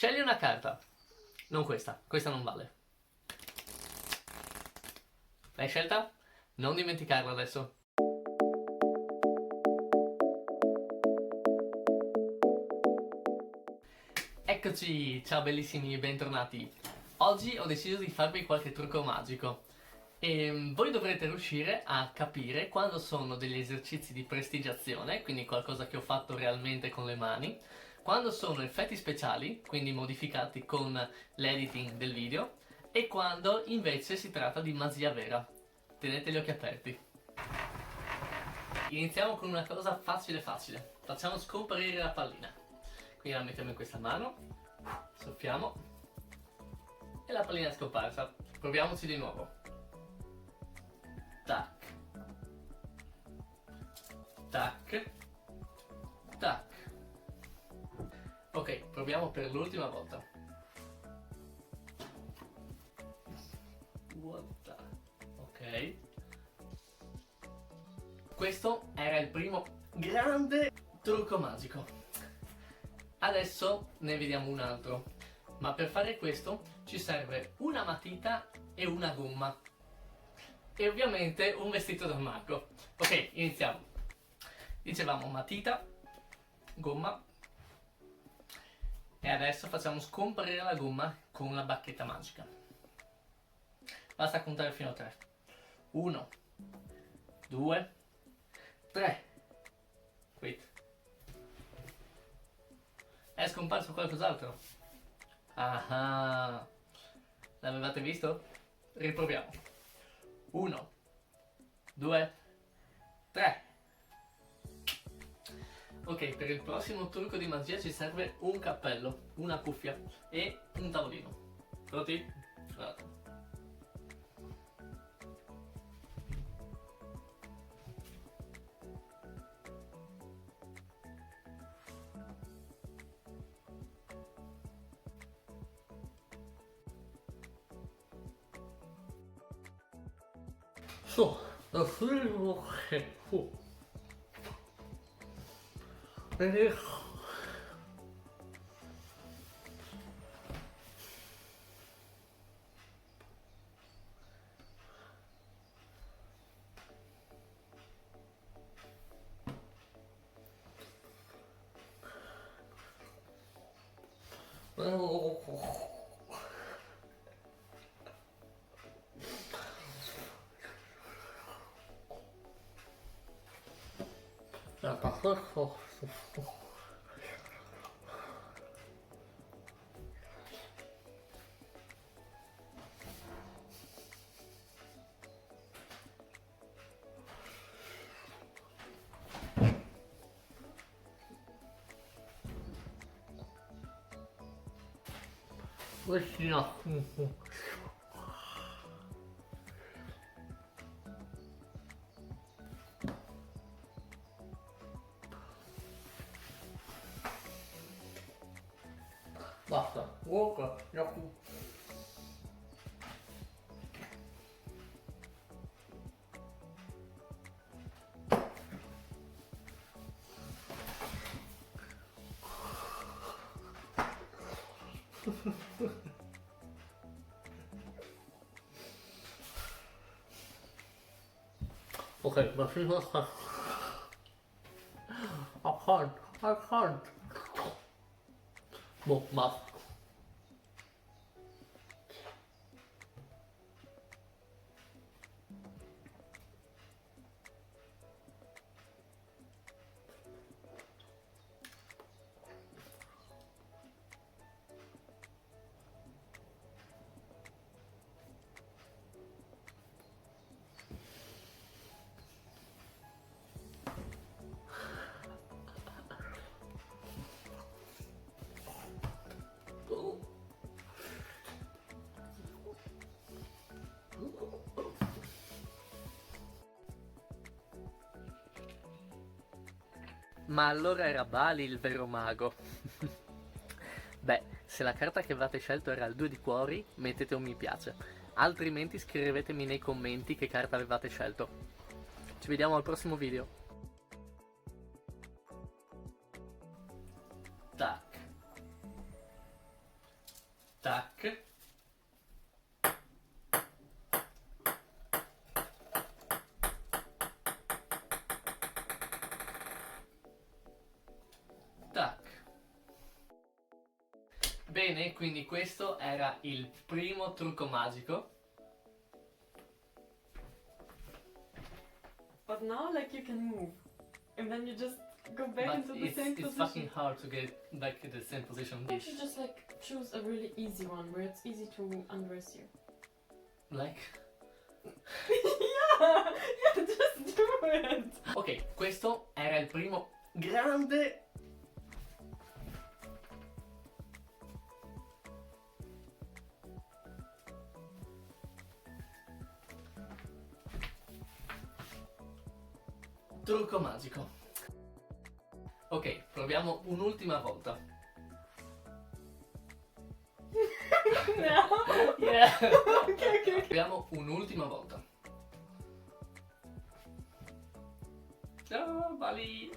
Scegli una carta. Non questa, questa non vale. L'hai scelta? Non dimenticarla adesso. Eccoci, ciao bellissimi, bentornati. Oggi ho deciso di farvi qualche trucco magico e voi dovrete riuscire a capire quando sono degli esercizi di prestigiazione, quindi qualcosa che ho fatto realmente con le mani, quando sono effetti speciali, quindi modificati con l'editing del video, e quando invece si tratta di magia vera. Tenete gli occhi aperti. Iniziamo con una cosa facile facile. Facciamo scomparire la pallina. Quindi la mettiamo in questa mano, soffiamo e la pallina è scomparsa. Proviamoci di nuovo. Tac, tac, tac. Ok, proviamo per l'ultima volta. What the... Ok. Questo era il primo grande trucco magico. Adesso ne vediamo un altro. Ma per fare questo ci serve una matita e una gomma. E ovviamente un vestito da mago. Ok, iniziamo. Dicevamo matita, gomma. E adesso facciamo scomparire la gomma con la bacchetta magica. Basta contare fino a 3. 1, 2, 3. Quit. È scomparso qualcos'altro? Ah, l'avevate visto? Riproviamo. 1, 2, 3. Ok, per il prossimo trucco di magia ci serve un cappello, una cuffia e un tavolino. Pronti? Guardate. So, da primo che fu. La passo. Questi no. Basta, ok, no. Ok, ma fino a... I can't. Boh, basta. Ma allora era Bali il vero mago? Beh, se la carta che avete scelto era il 2 di cuori, mettete un mi piace. Altrimenti scrivetemi nei commenti che carta avevate scelto. Ci vediamo al prossimo video. Tac. Tac. Tac. Bene, quindi questo era il primo trucco magico. But now, like, you can move. And then you just go back But into the same it's position. fucking hard to get back in the same position. Why don't you just, like, choose a really easy one where it's easy to undress you? Like. yeah, just do it. Ok, questo era il primo grande trucco magico. Ok, proviamo un'ultima volta. no. Yeah. Okay. Proviamo un'ultima volta. Oh, Bali.